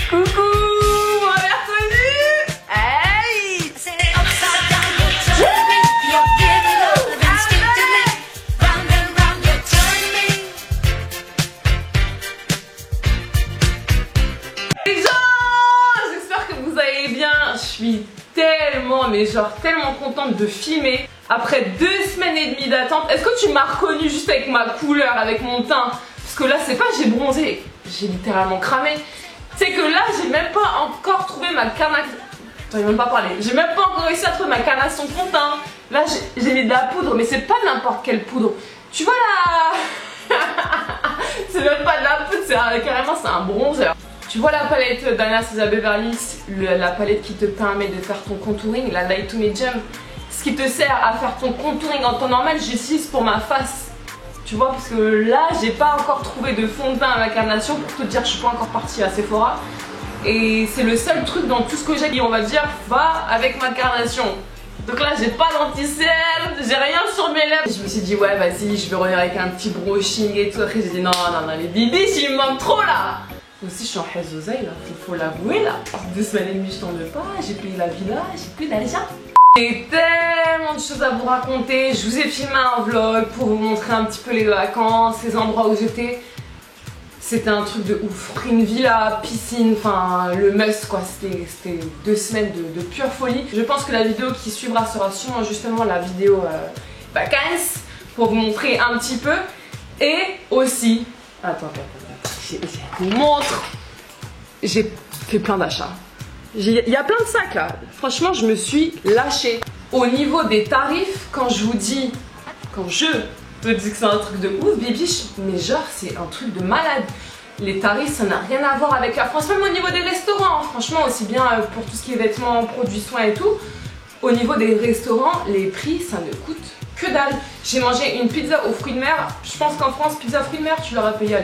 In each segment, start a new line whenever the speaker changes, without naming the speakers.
Coucou, mon mercredi. Hey. Les gens, j'espère que vous allez bien. Je suis tellement, mais genre tellement contente de filmer après 2 semaines et demie d'attente. Est-ce que tu m'as reconnue juste avec ma couleur, avec mon teint? Parce que là, c'est pas j'ai bronzé, j'ai littéralement cramé. C'est que là, j'ai même pas encore trouvé ma carnation. Attends, il m'a même pas parlé. J'ai même pas encore réussi à trouver ma carnation de fond de teint. Là, j'ai mis de la poudre, mais c'est pas n'importe quelle poudre. Tu vois là. C'est même pas de la poudre, carrément c'est un bronzer. Tu vois la palette d'Anastasia Beverly Hills, la palette qui te permet de faire ton contouring, la Light to Medium. Ce qui te sert à faire ton contouring en temps normal, j'utilise pour ma face. Tu vois, parce que là, j'ai pas encore trouvé de fond de teint à ma carnation. Pour te dire, je suis pas encore partie à Sephora. Et c'est le seul truc dans tout ce que j'ai dit, on va dire, va avec ma carnation. Donc là, j'ai pas d'anti-cerne, j'ai rien sur mes lèvres. Je me suis dit, ouais, vas-y, je vais revenir avec un petit brushing et tout. Après, j'ai dit, non, les bibis, il me manque trop là. Aussi, je suis en haise oseille là, faut l'avouer là. 2 semaines et demie, je t'en veux pas, j'ai payé la villa, j'ai plus d'argent. J'ai tellement de choses à vous raconter. Je vous ai filmé un vlog pour vous montrer un petit peu les vacances, les endroits où j'étais. C'était un truc de ouf. Pris une villa, piscine, enfin le must quoi. C'était 2 semaines de pure folie. Je pense que la vidéo qui suivra sera sûrement justement la vidéo vacances pour vous montrer un petit peu. Et aussi, attends, je vous montre. J'ai fait plein d'achats. Il y a plein de sacs là. Franchement, je me suis lâchée. Au niveau des tarifs, quand je te dis que c'est un truc de ouf, bibiche, mais genre c'est un truc de malade. Les tarifs, ça n'a rien à voir avec la France, même au niveau des restaurants. Franchement, aussi bien pour tout ce qui est vêtements, produits soins et tout. Au niveau des restaurants, les prix, ça ne coûte que dalle. J'ai mangé une pizza aux fruits de mer. Je pense qu'en France, pizza fruits de mer, tu l'aurais payé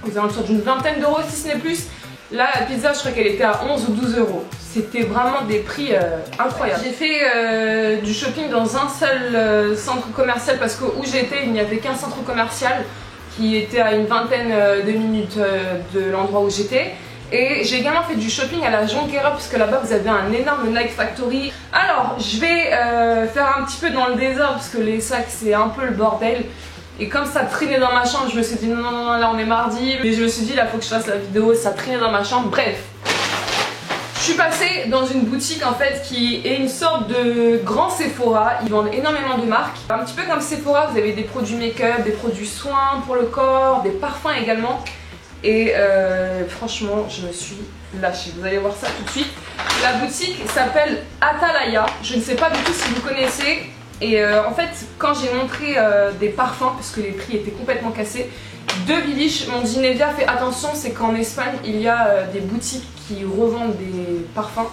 aux alentours d'une vingtaine d'euros si ce n'est plus. Là, la pizza, je crois qu'elle était à 11 ou 12 euros. C'était vraiment des prix incroyables. J'ai fait du shopping dans un seul centre commercial parce que où j'étais, il n'y avait qu'un centre commercial qui était à une vingtaine de minutes de l'endroit où j'étais. Et j'ai également fait du shopping à la Jonquera puisque là-bas vous avez un énorme Nike Factory. Alors, je vais faire un petit peu dans le désordre parce que les sacs, c'est un peu le bordel. Et comme ça traînait dans ma chambre, je me suis dit non, là on est mardi. Mais je me suis dit là faut que je fasse la vidéo, ça traînait dans ma chambre. Bref, je suis passée dans une boutique en fait qui est une sorte de grand Sephora. Ils vendent énormément de marques. Un petit peu comme Sephora, vous avez des produits make-up, des produits soins pour le corps, des parfums également. Et franchement, je me suis lâchée. Vous allez voir ça tout de suite. La boutique s'appelle Atalaya. Je ne sais pas du tout si vous connaissez. Et en fait, quand j'ai montré des parfums, parce que les prix étaient complètement cassés, deux bibiches m'ont dit Nedia, fais attention, c'est qu'en Espagne, il y a des boutiques qui revendent des parfums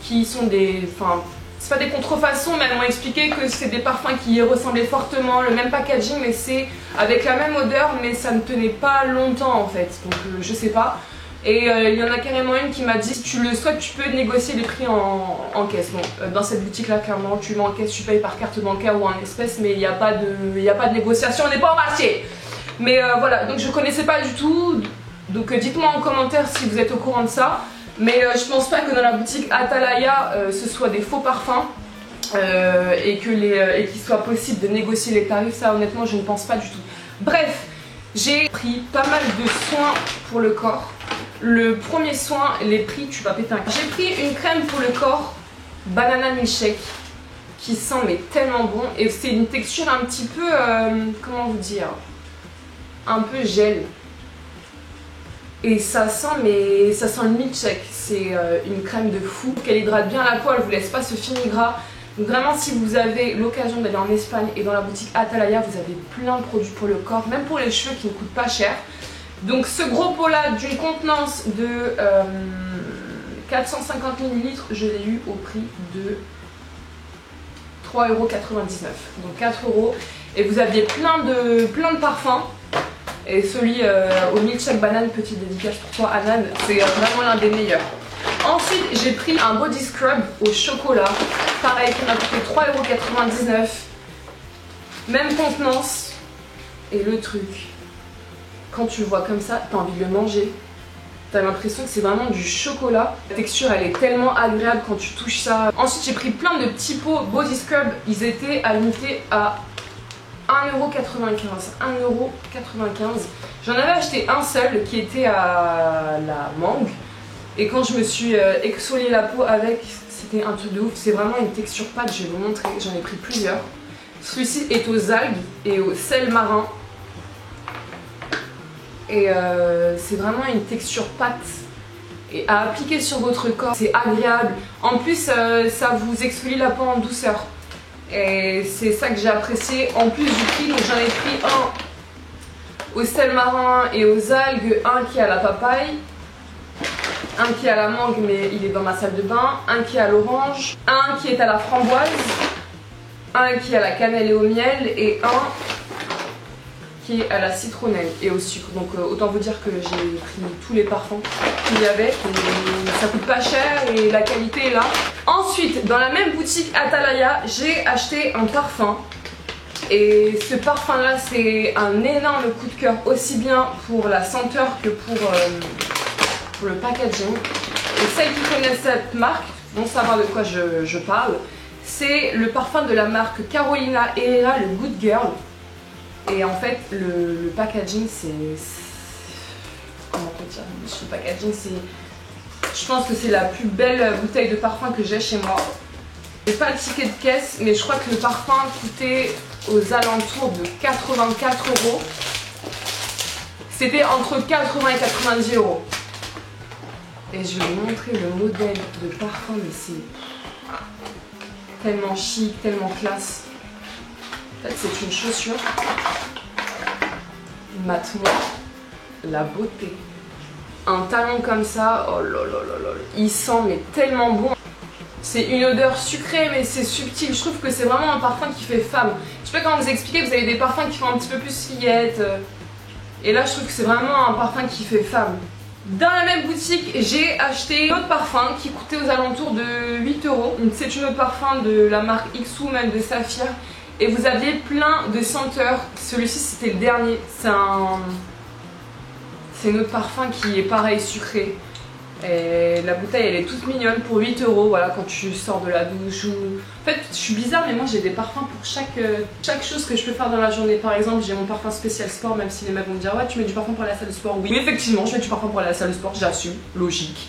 qui sont des... Enfin, c'est pas des contrefaçons, mais elles m'ont expliqué que c'est des parfums qui ressemblaient fortement, le même packaging, mais c'est avec la même odeur, mais ça ne tenait pas longtemps en fait. Donc je sais pas. Et il y en a carrément une qui m'a dit si tu le souhaites tu peux négocier les prix en caisse. Bon, dans cette boutique là clairement tu m'encaisses, tu payes par carte bancaire ou en espèces, mais il n'y a pas de négociation, on n'est pas au marché. Mais voilà, donc je connaissais pas du tout, donc dites-moi en commentaire si vous êtes au courant de ça. Mais je pense pas que dans la boutique Atalaya ce soit des faux parfums et qu'il soit possible de négocier les tarifs, ça honnêtement je ne pense pas du tout. Bref, j'ai pris pas mal de soins pour le corps. Le premier soin, les prix, tu vas péter un câble. J'ai pris une crème pour le corps, Banana Milkshake, qui sent mais tellement bon. Et c'est une texture un petit peu, comment vous dire, un peu gel. Et ça sent le milkshake. C'est une crème de fou, qu'elle hydrate bien la peau, elle vous laisse pas ce fini gras. Donc vraiment si vous avez l'occasion d'aller en Espagne et dans la boutique Atalaya, vous avez plein de produits pour le corps, même pour les cheveux qui ne coûtent pas cher. Donc ce gros pot là d'une contenance de 450 ml, je l'ai eu au prix de 3,99 €. Donc 4 €. Et vous aviez plein de parfums. Et celui au milkshake banane, petite dédicace pour toi Anan, c'est vraiment l'un des meilleurs. Ensuite j'ai pris un body scrub au chocolat. Pareil, qui m'a coûté 3,99 €. Même contenance. Et le truc, quand tu le vois comme ça, t'as envie de le manger. T'as l'impression que c'est vraiment du chocolat. La texture elle est tellement agréable quand tu touches ça. Ensuite j'ai pris plein de petits pots body scrub. Ils étaient à l'unité à 1,95€. 1,95€. J'en avais acheté un seul qui était à la mangue. Et quand je me suis exfolié la peau avec, c'était un truc de ouf. C'est vraiment une texture pâte, je vais vous montrer. J'en ai pris plusieurs. Celui-ci est aux algues et au sel marin. Et c'est vraiment une texture pâte et à appliquer sur votre corps, c'est agréable. En plus ça vous exfolie la peau en douceur et c'est ça que j'ai apprécié en plus du prix. Donc j'en ai pris un au sel marin et aux algues, un qui est à la papaye, un qui est à la mangue mais il est dans ma salle de bain, un qui est à l'orange, un qui est à la framboise, un qui est à la cannelle et au miel et un qui est à la citronnelle et au sucre. Donc autant vous dire que j'ai pris tous les parfums qu'il y avait et ça coûte pas cher et la qualité est là. Ensuite dans la même boutique Atalaya j'ai acheté un parfum et ce parfum là c'est un énorme coup de cœur aussi bien pour la senteur que pour le packaging. Et celles qui connaissent cette marque vont savoir de quoi je parle. C'est le parfum de la marque Carolina Herrera, le Good Girl. Et en fait, le packaging, c'est... Comment on peut dire? Le packaging, c'est... Je pense que c'est la plus belle bouteille de parfum que j'ai chez moi. J'ai pas le ticket de caisse, mais je crois que le parfum coûtait aux alentours de 84 €. C'était entre 80 et 90 €. Et je vais vous montrer le modèle de parfum, mais c'est tellement chic, tellement classe. En fait, c'est une chaussure. Mate-moi la beauté. Un talon comme ça, oh là là là là, il sent mais tellement bon. C'est une odeur sucrée mais c'est subtil. Je trouve que c'est vraiment un parfum qui fait femme. Je sais pas comment vous expliquer, vous avez des parfums qui font un petit peu plus fillette. Et là, je trouve que c'est vraiment un parfum qui fait femme. Dans la même boutique, j'ai acheté un autre parfum qui coûtait aux alentours de 8 €. C'est une autre parfum de la marque X-Woman de Saphir. Et vous aviez plein de senteurs. Celui-ci c'était le dernier. C'est un autre parfum qui est pareil sucré. Et la bouteille elle est toute mignonne pour 8 €. Voilà, quand tu sors de la douche ou... En fait je suis bizarre mais moi j'ai des parfums pour chaque chose que je peux faire dans la journée. Par exemple j'ai mon parfum spécial sport, même si les mecs vont me dire ouais tu mets du parfum pour la salle de sport. Oui effectivement je mets du parfum pour la salle de sport, j'assume, logique.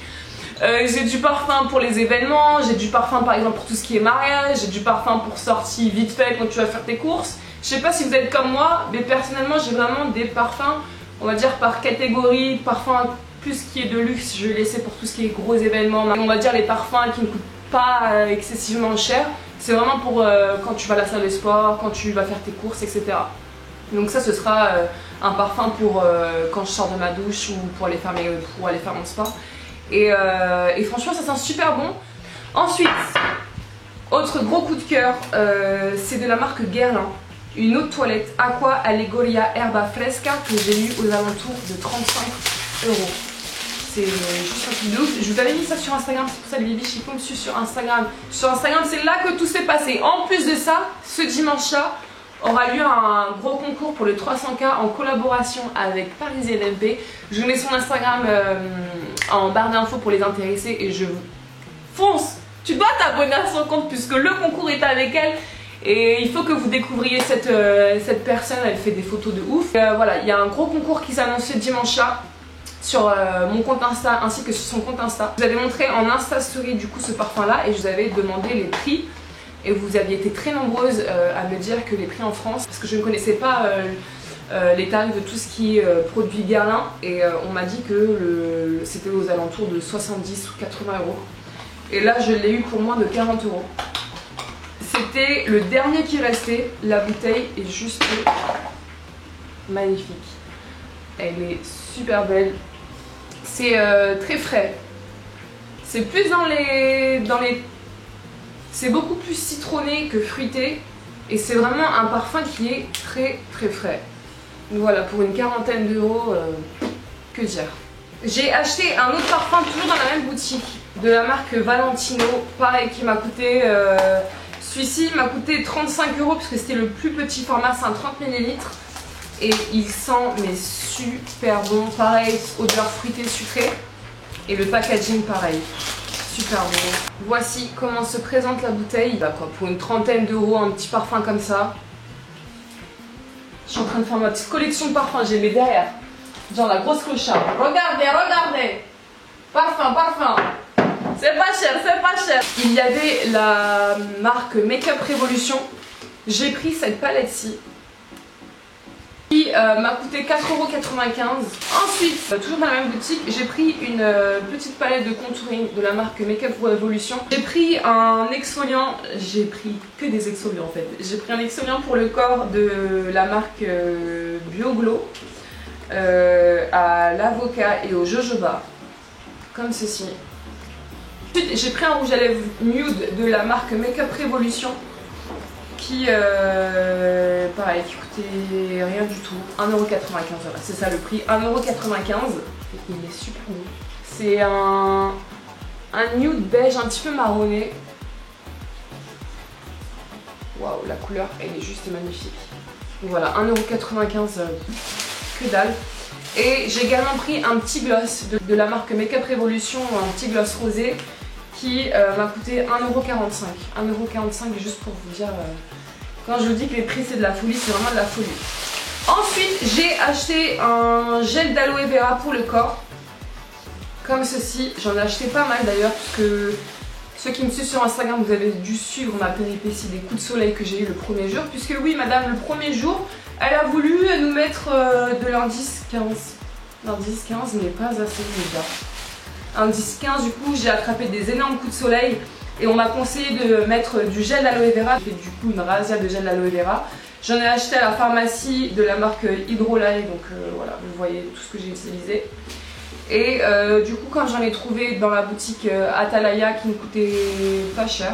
J'ai du parfum pour les événements, j'ai du parfum par exemple pour tout ce qui est mariage, j'ai du parfum pour sortie vite fait quand tu vas faire tes courses. Je sais pas si vous êtes comme moi, mais personnellement j'ai vraiment des parfums, on va dire par catégorie, parfums plus qui est de luxe, je vais laisser pour tout ce qui est gros événements. On va dire les parfums qui ne coûtent pas excessivement cher, c'est vraiment pour quand tu vas à la salle de sport, quand tu vas faire tes courses, etc. Donc ça ce sera un parfum pour quand je sors de ma douche ou pour aller faire mon sport. Et franchement ça sent super bon. Ensuite, autre gros coup de cœur, c'est de la marque Guerlain. Une eau de toilette Aqua Allegoria Herba Fresca que j'ai eu aux alentours de 35 €. C'est juste un truc de ouf. Je vous avais mis ça sur Instagram, c'est pour ça les bibiches ils font me suivre sur Instagram. Sur Instagram c'est là que tout s'est passé. En plus de ça, ce dimanche-là aura lieu un gros concours pour le 300K en collaboration avec Parisienne MP. Je vous mets son Instagram en barre d'infos pour les intéressés et je vous fonce. Tu dois t'abonner à son compte puisque le concours est avec elle et il faut que vous découvriez cette personne, elle fait des photos de ouf. Voilà, il y a un gros concours qui s'annonce ce dimanche-là sur mon compte Insta ainsi que sur son compte Insta. Je vous avais montré en Insta Story du coup ce parfum là et je vous avais demandé les prix. Et vous aviez été très nombreuses à me dire que les prix en France, parce que je ne connaissais pas les tarifs de tout ce qui est produit Guerlain, et on m'a dit que c'était aux alentours de 70 ou 80 €. Et là je l'ai eu pour moins de 40 €. C'était le dernier qui restait, la bouteille est juste magnifique. Elle est super belle, c'est très frais, c'est plus dans les c'est beaucoup plus citronné que fruité et c'est vraiment un parfum qui est très très frais. Donc voilà, pour une quarantaine d'euros, que dire. J'ai acheté un autre parfum toujours dans la même boutique de la marque Valentino, pareil qui m'a coûté, celui-ci m'a coûté 35 € parce que c'était le plus petit format, c'est un 30 ml et il sent mais super bon, pareil odeur fruitée sucrée. Et le packaging pareil, super beau. Voici comment se présente la bouteille. Bah quoi, pour une trentaine d'euros, un petit parfum comme ça. Je suis en train de faire ma petite collection de parfums, j'ai mes derrière. Genre la grosse clochard. Regardez, regardez. Parfum, parfum. C'est pas cher, c'est pas cher. Il y avait la marque Make-up Revolution. J'ai pris cette palette-ci. Qui m'a coûté 4,95 €. Ensuite, toujours dans la même boutique, j'ai pris une petite palette de contouring de la marque Make-up Revolution. J'ai pris un exfoliant, j'ai pris que des exfoliants en fait. J'ai pris un exfoliant pour le corps de la marque BioGlow à l'avocat et au jojoba, comme ceci. Ensuite, j'ai pris un rouge à lèvres nude de la marque Make-up Revolution. Qui, pareil, qui coûtait rien du tout, 1,95 €, voilà, c'est ça le prix, 1,95 €, il est super beau. C'est un nude beige un petit peu marronné. Waouh, la couleur, elle est juste magnifique. Voilà, 1,95 €, que dalle. Et j'ai également pris un petit gloss de la marque Make-up Revolution, un petit gloss rosé, qui m'a coûté 1,45 €. 1,45 € juste pour vous dire, quand je vous dis que les prix c'est de la folie, c'est vraiment de la folie. Ensuite, j'ai acheté un gel d'aloe vera pour le corps, comme ceci. J'en ai acheté pas mal d'ailleurs, parce que ceux qui me suivent sur Instagram, vous avez dû suivre ma péripétie des coups de soleil que j'ai eu le premier jour, puisque oui madame, le premier jour, elle a voulu nous mettre de l'indice 15. L'indice 15 n'est pas assez déjà. Indice 15, du coup j'ai attrapé des énormes coups de soleil et on m'a conseillé de mettre du gel d'aloe vera. J'ai fait du coup une razzia de gel d'aloe vera. J'en ai acheté à la pharmacie de la marque Hydrolay, donc voilà, vous voyez tout ce que j'ai utilisé. Et du coup quand j'en ai trouvé dans la boutique Atalaya qui me coûtait pas cher,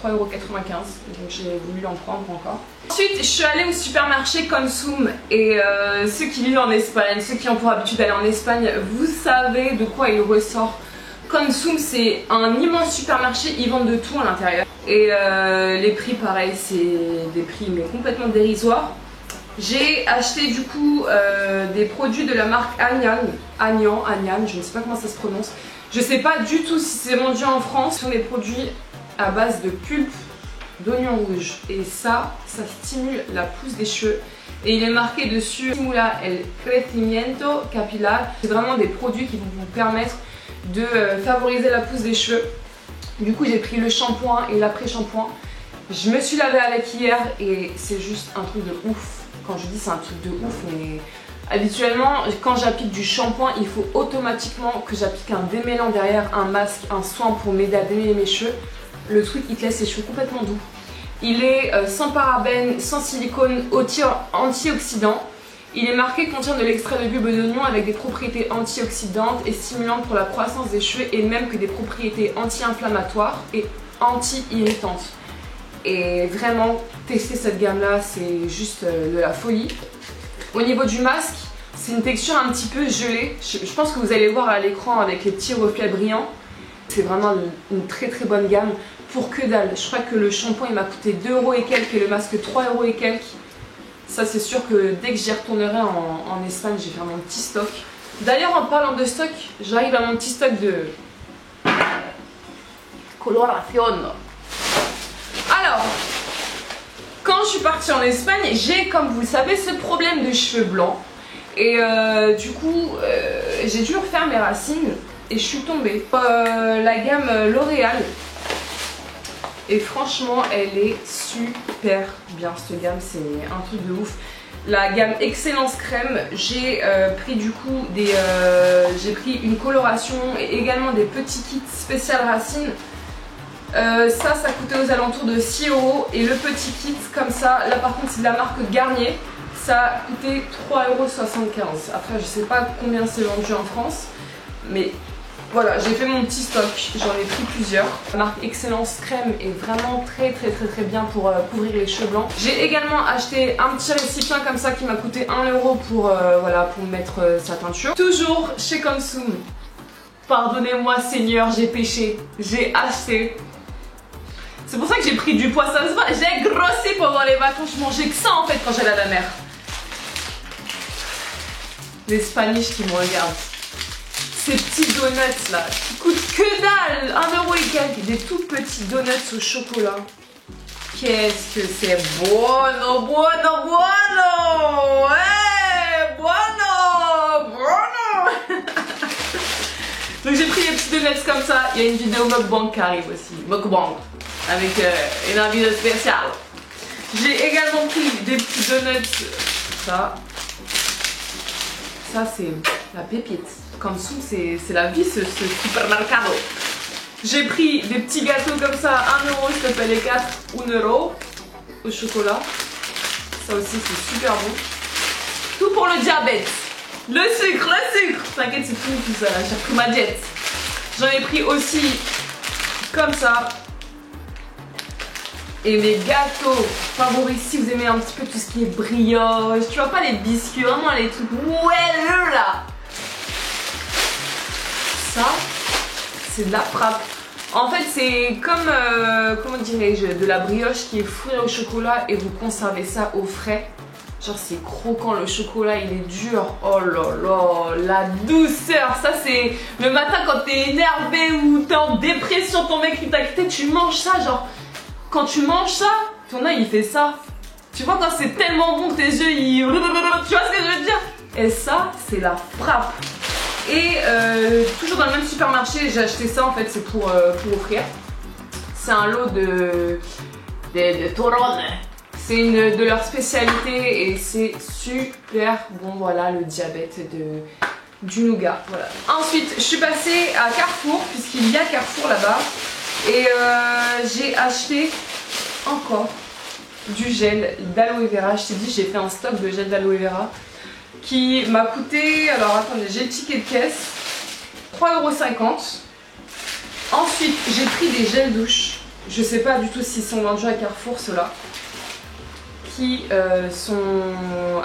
3,95 €, donc j'ai voulu en prendre encore. Ensuite, je suis allée au supermarché Consum et ceux qui vivent en Espagne, ceux qui ont pour habitude d'aller en Espagne, vous savez de quoi il ressort. Consum, c'est un immense supermarché, ils vendent de tout à l'intérieur. Et les prix, pareil, c'est des prix mais complètement dérisoires. J'ai acheté du coup des produits de la marque Agnan, je ne sais pas comment ça se prononce. Je ne sais pas du tout si c'est vendu en France. Ce sont des produits à base de pulpe d'oignon rouge et ça stimule la pousse des cheveux et il est marqué dessus Stimula el crecimiento capilar. C'est vraiment des produits qui vont vous permettre de favoriser la pousse des cheveux. Du coup j'ai pris le shampoing et l'après-shampoing. Je me suis lavée avec hier et c'est juste un truc de ouf. Quand je dis c'est un truc de ouf, mais habituellement quand j'applique du shampoing il faut automatiquement que j'applique un démêlant derrière, un masque, un soin pour m'aider à démêler mes cheveux. Le truc il te laisse les cheveux complètement doux. Il est sans parabènes, sans silicone, antioxydant. Il est marqué contient de l'extrait de bulbe d'oignon avec des propriétés antioxydantes et stimulantes pour la croissance des cheveux et même que des propriétés anti-inflammatoires et anti-irritantes. Et vraiment, tester cette gamme là, c'est juste de la folie. Au niveau du masque, c'est une texture un petit peu gelée. Je pense que vous allez voir à l'écran avec les petits reflets brillants. C'est vraiment une très très bonne gamme pour que dalle. Je crois que le shampoing il m'a coûté 2 € et quelques et le masque 3 € et quelques. Ça c'est sûr que dès que j'y retournerai en Espagne, j'ai fait mon petit stock. D'ailleurs en parlant de stock, j'arrive à mon petit stock de coloration. Alors, quand je suis partie en Espagne, j'ai comme vous le savez ce problème de cheveux blancs. Et du coup, j'ai dû refaire mes racines. Et je suis tombée la gamme L'Oréal et franchement elle est super bien cette gamme, c'est un truc de ouf. La gamme Excellence Crème, j'ai pris du coup j'ai pris une coloration et également des petits kits spécial racines. Ça coûtait aux alentours de 6 € et le petit kit comme ça, là par contre c'est de la marque Garnier, ça coûtait 3,75 €. Après je sais pas combien c'est vendu en France, mais voilà, j'ai fait mon petit stock, j'en ai pris plusieurs. La marque Excellence Crème est vraiment très bien pour couvrir les cheveux blancs. J'ai également acheté un petit récipient comme ça qui m'a coûté 1 € pour, voilà, pour mettre sa teinture. Toujours chez Consum. Pardonnez-moi Seigneur, j'ai péché, j'ai acheté. C'est pour ça que j'ai pris du poids, ça se voit. J'ai grossi pendant les vacances, je mangeais que ça en fait quand j'allais à la mer. Les Spanish qui me regardent. ces petits donuts là qui coûtent que dalle, 1 € et quelques, des tout petits donuts au chocolat. Qu'est-ce que c'est buono, buono, buono! Hey, buono, buono! Donc j'ai pris des petits donuts comme ça. Il y a une vidéo mukbang qui arrive aussi, mukbang, avec une invitée spéciale. J'ai également pris des petits donuts, ça c'est la pépite. Comme dessous, c'est la vie, ce supermercado. J'ai pris des petits gâteaux comme ça, 1 € s'il te plaît les 4, 1 € au chocolat. Ça aussi c'est super bon. Tout pour le diabète. Le sucre, le sucre. T'inquiète, c'est fini tout ça là, j'ai pris ma diète. J'en ai pris aussi comme ça. Et mes gâteaux favoris, si vous aimez un petit peu tout ce qui est brioche, tu vois, pas les biscuits, vraiment les trucs moelleux là. Ça, c'est de la frappe. En fait, c'est comme, comment dirais-je, de la brioche qui est fourrée au chocolat et vous conservez ça au frais. Genre, c'est croquant, le chocolat, il est dur. Oh là là, la douceur. Ça, c'est le matin quand t'es énervé ou t'es en dépression, ton mec qui t'a quitté, tu manges ça, genre... Quand tu manges ça, ton œil il fait ça. Tu vois quand c'est tellement bon que tes yeux ils... Tu vois ce que je veux dire? Et ça, c'est la frappe. Et toujours dans le même supermarché, j'ai acheté ça en fait, c'est pour offrir. C'est un lot de Torone. C'est une de leurs spécialités et c'est super bon. Voilà le diabète du nougat. Voilà. Ensuite, je suis passée à Carrefour, puisqu'il y a Carrefour là-bas. Et j'ai acheté encore du gel d'aloe vera. Je t'ai dit, j'ai fait un stock de gel d'aloe vera qui m'a coûté, alors attendez, j'ai le ticket de caisse, 3,50 €. Ensuite, j'ai pris des gels douche. Je sais pas du tout s'ils sont vendus à Carrefour, ceux-là. Qui sont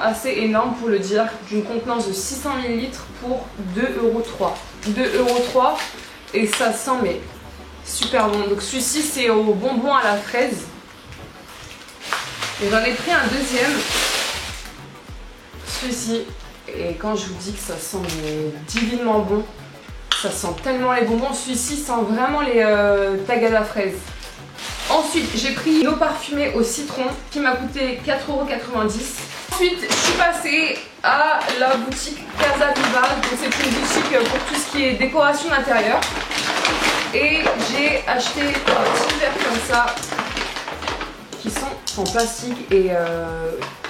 assez énormes pour le dire, d'une contenance de 600 ml pour 2,03 €. 2,03 € et ça sent mais super bon. Donc celui-ci c'est au bonbon à la fraise. Et j'en ai pris un deuxième. Celui-ci. Et quand je vous dis que ça sent mais divinement bon, ça sent tellement les bonbons. Celui-ci sent vraiment les tags à la fraise. Ensuite, j'ai pris une eau parfumée au citron qui m'a coûté 4,90 €. Ensuite, je suis passée à la boutique Casa Viva. Donc c'est une boutique pour tout ce qui est décoration d'intérieur. Et j'ai acheté un petit verre comme ça qui sont en plastique et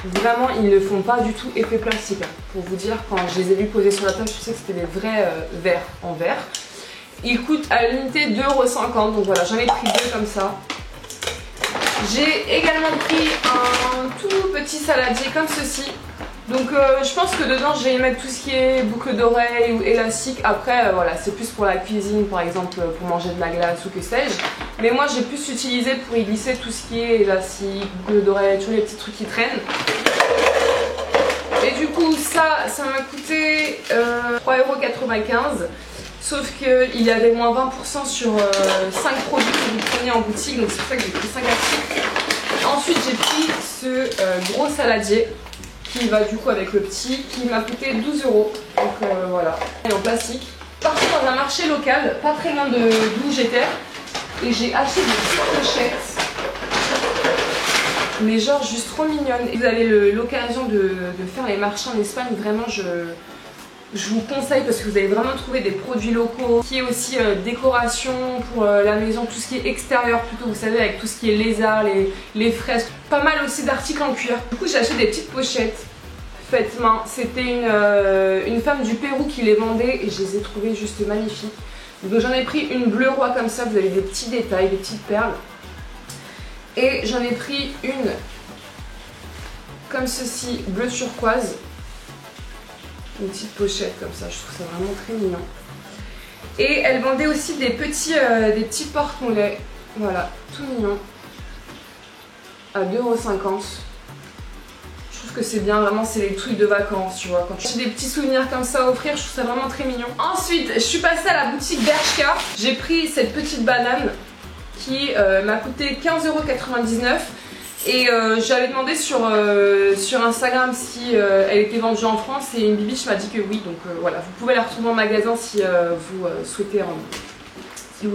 vraiment ils ne font pas du tout effet plastique. Pour vous dire, quand je les ai vus poser sur la table, je sais que c'était des vrais verres en verre. Ils coûtent à l'unité 2,50 €. Donc voilà, j'en ai pris deux comme ça. J'ai également pris un tout petit saladier comme ceci. Donc je pense que dedans je vais y mettre tout ce qui est boucle d'oreille ou élastique. Après voilà, c'est plus pour la cuisine, par exemple pour manger de la glace ou que sais-je. Mais moi j'ai plus utilisé pour y glisser tout ce qui est élastique, boucle d'oreille, tous les petits trucs qui traînent. Et du coup ça m'a coûté 3,95 €. Sauf qu'il y avait moins 20% sur 5 produits que vous preniez en boutique. Donc c'est pour ça que j'ai pris 5 articles. Ensuite j'ai pris ce gros saladier qui va du coup avec le petit, qui m'a coûté 12 €. Donc voilà, il est en plastique. Parti dans un marché local, pas très loin d'où j'étais, et j'ai acheté des petites pochettes, mais genre juste trop mignonnes. Et vous avez l'occasion de faire les marchés en Espagne, vraiment je vous conseille parce que vous allez vraiment trouver des produits locaux, qui est aussi décoration pour la maison, tout ce qui est extérieur plutôt, vous savez, avec tout ce qui est lézard, les fraises, pas mal aussi d'articles en cuir. Du coup j'ai acheté des petites pochettes faites main, c'était une femme du Pérou qui les vendait et je les ai trouvées juste magnifiques. Donc j'en ai pris une bleu roi comme ça, vous avez des petits détails, des petites perles. Et j'en ai pris une comme ceci, bleu turquoise. Une petite pochette comme ça, je trouve ça vraiment très mignon. Et elle vendait aussi des petits porte-mollets, voilà, tout mignon, à 2,50 €. Je trouve que c'est bien, vraiment c'est les trucs de vacances, tu vois. Quand j'ai des petits souvenirs comme ça à offrir, je trouve ça vraiment très mignon. Ensuite, je suis passée à la boutique Bershka. J'ai pris cette petite banane qui m'a coûté 15,99 €. Et j'avais demandé sur Instagram si elle était vendue en France et une bibiche m'a dit que oui. Donc voilà, vous pouvez la retrouver en magasin si vous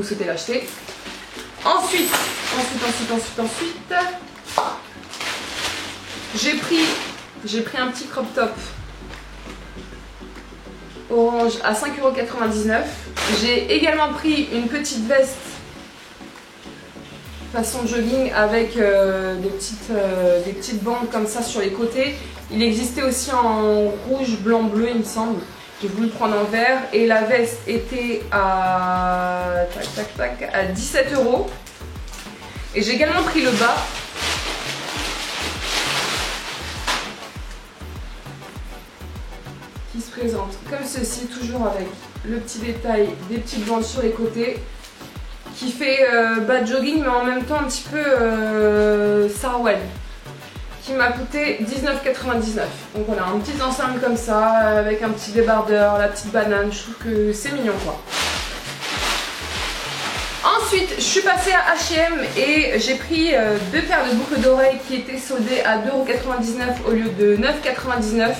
souhaitez l'acheter. Ensuite, j'ai pris un petit crop top orange à 5,99 €. J'ai également pris une petite veste façon jogging avec des petites bandes comme ça sur les côtés. Il existait aussi en rouge, blanc, bleu il me semble. J'ai voulu prendre en vert et la veste était à 17 €. Et j'ai également pris le bas. Qui se présente comme ceci, toujours avec le petit détail des petites bandes sur les côtés. Qui fait bas jogging mais en même temps un petit peu sarouel. Qui m'a coûté 19,99 €. Donc voilà, un petit ensemble comme ça, avec un petit débardeur, la petite banane, je trouve que c'est mignon quoi. Ensuite, je suis passée à H&M et j'ai pris 2 paires de boucles d'oreilles qui étaient soldées à 2,99 € au lieu de 9,99 €.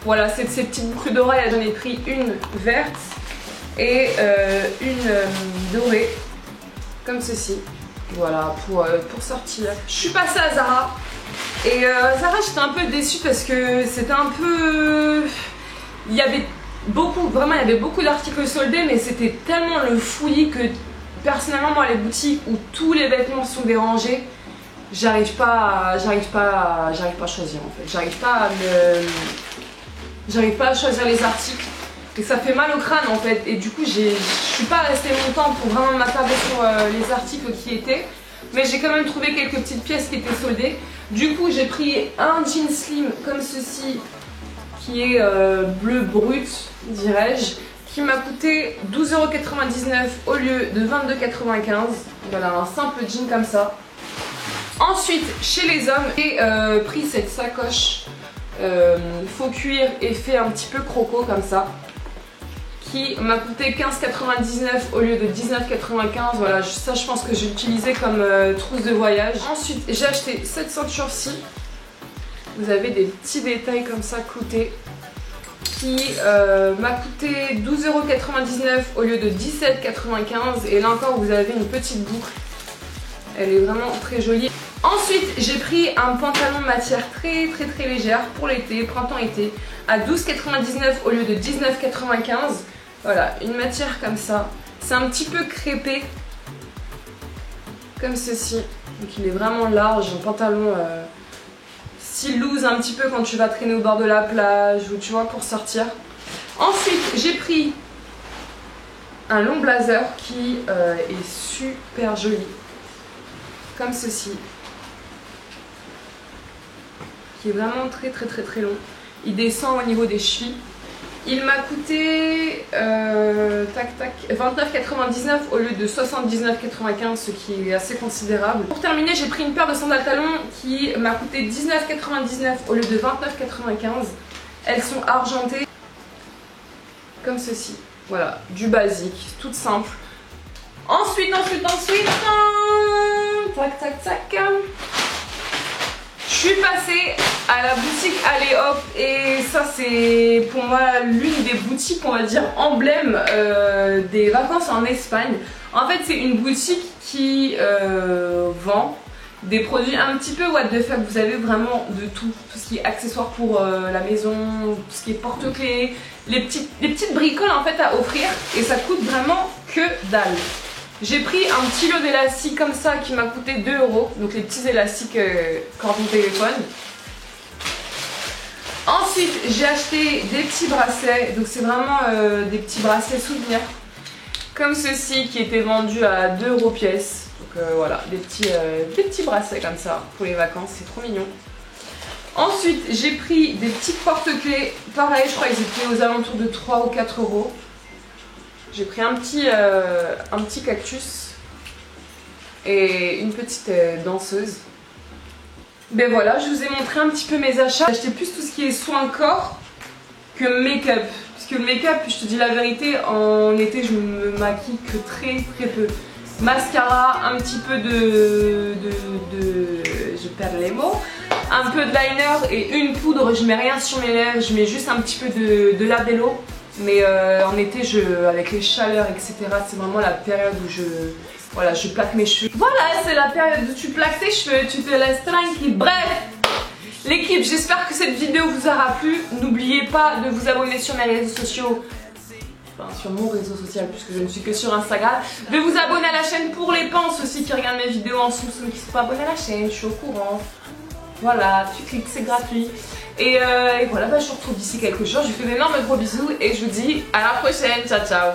Voilà, c'est de ces petites boucles d'oreilles, j'en ai pris une verte et une dorée, comme ceci. Voilà, pour sortir. Je suis passée à Zara. Et Zara, j'étais un peu déçue parce que c'était un peu... Il y avait beaucoup d'articles soldés, mais c'était tellement le fouillis que personnellement, moi, les boutiques où tous les vêtements sont dérangés, j'arrive pas à choisir en fait. J'arrive pas à choisir les articles et ça fait mal au crâne en fait. Et du coup, je suis pas restée longtemps pour vraiment m'attarder sur les articles qui étaient. Mais j'ai quand même trouvé quelques petites pièces qui étaient soldées. Du coup, j'ai pris un jean slim comme ceci, qui est bleu brut, dirais-je, qui m'a coûté 12,99 € au lieu de 22,95 €. Voilà, un simple jean comme ça. Ensuite, chez les hommes, j'ai pris cette sacoche faux cuir effet un petit peu croco comme ça, qui m'a coûté 15,99 € au lieu de 19,95 €. Voilà, ça je pense que j'ai utilisé comme trousse de voyage. Ensuite, j'ai acheté cette ceinture-ci. Vous avez des petits détails comme ça cloutés, qui m'a coûté 12,99 € au lieu de 17,95 €. Et là encore, vous avez une petite boucle. Elle est vraiment très jolie. Ensuite, j'ai pris un pantalon de matière très légère pour l'été, printemps-été, à 12,99 € au lieu de 19,95 €. Voilà, une matière comme ça. C'est un petit peu crêpé, comme ceci. Donc il est vraiment large, un pantalon style loose un petit peu quand tu vas traîner au bord de la plage ou tu vois pour sortir. Ensuite, j'ai pris un long blazer qui est super joli, comme ceci, qui est vraiment très long. Il descend au niveau des chevilles. Il m'a coûté 29,99 € au lieu de 79,95 €, ce qui est assez considérable. Pour terminer, j'ai pris une paire de sandales talons qui m'a coûté 19,99 € au lieu de 29,95 €. Elles sont argentées, comme ceci. Voilà, du basique, toute simple. Ensuite, tac. Je suis passée à la boutique Allez Hop et ça c'est pour moi l'une des boutiques, on va dire, emblème des vacances en Espagne. En fait, c'est une boutique qui vend des produits un petit peu what the fuck. Vous avez vraiment de tout ce qui est accessoires pour la maison, tout ce qui est porte-clés, les petites bricoles en fait à offrir, et ça coûte vraiment que dalle. J'ai pris un petit lot d'élastiques comme ça qui m'a coûté 2 €, donc les petits élastiques cordon téléphone. Ensuite, j'ai acheté des petits bracelets, donc c'est vraiment des petits bracelets souvenirs, comme ceux-ci qui étaient vendus à 2 € pièce. Donc voilà, des petits bracelets comme ça pour les vacances, c'est trop mignon. Ensuite, j'ai pris des petites porte-clés, pareil, je crois qu'ils étaient aux alentours de 3 ou 4 €. J'ai pris un petit cactus et une petite danseuse. Ben voilà, je vous ai montré un petit peu mes achats. J'ai acheté plus tout ce qui est soin corps que make-up. Puisque le make-up, je te dis la vérité, en été je me maquille que très peu. mascara, un petit peu je perds les mots, un peu de liner et une poudre. Je mets rien sur mes lèvres, je mets juste un petit peu de labello. Mais en été, avec les chaleurs, etc., c'est vraiment la période où je plaque mes cheveux. Voilà, c'est la période où tu plaques tes cheveux, tu te laisses tranquille. Bref, l'équipe, j'espère que cette vidéo vous aura plu. N'oubliez pas de vous abonner sur mes réseaux sociaux. Enfin, sur mon réseau social, puisque je ne suis que sur Instagram. De vous abonner à la chaîne pour les penses aussi qui regardent mes vidéos en sous, ceux qui ne sont pas abonnés à la chaîne, je suis au courant. Voilà, tu cliques, c'est gratuit. Et voilà, je vous retrouve d'ici quelques jours. Je vous fais d'énormes gros bisous et je vous dis à la prochaine. Ciao, ciao.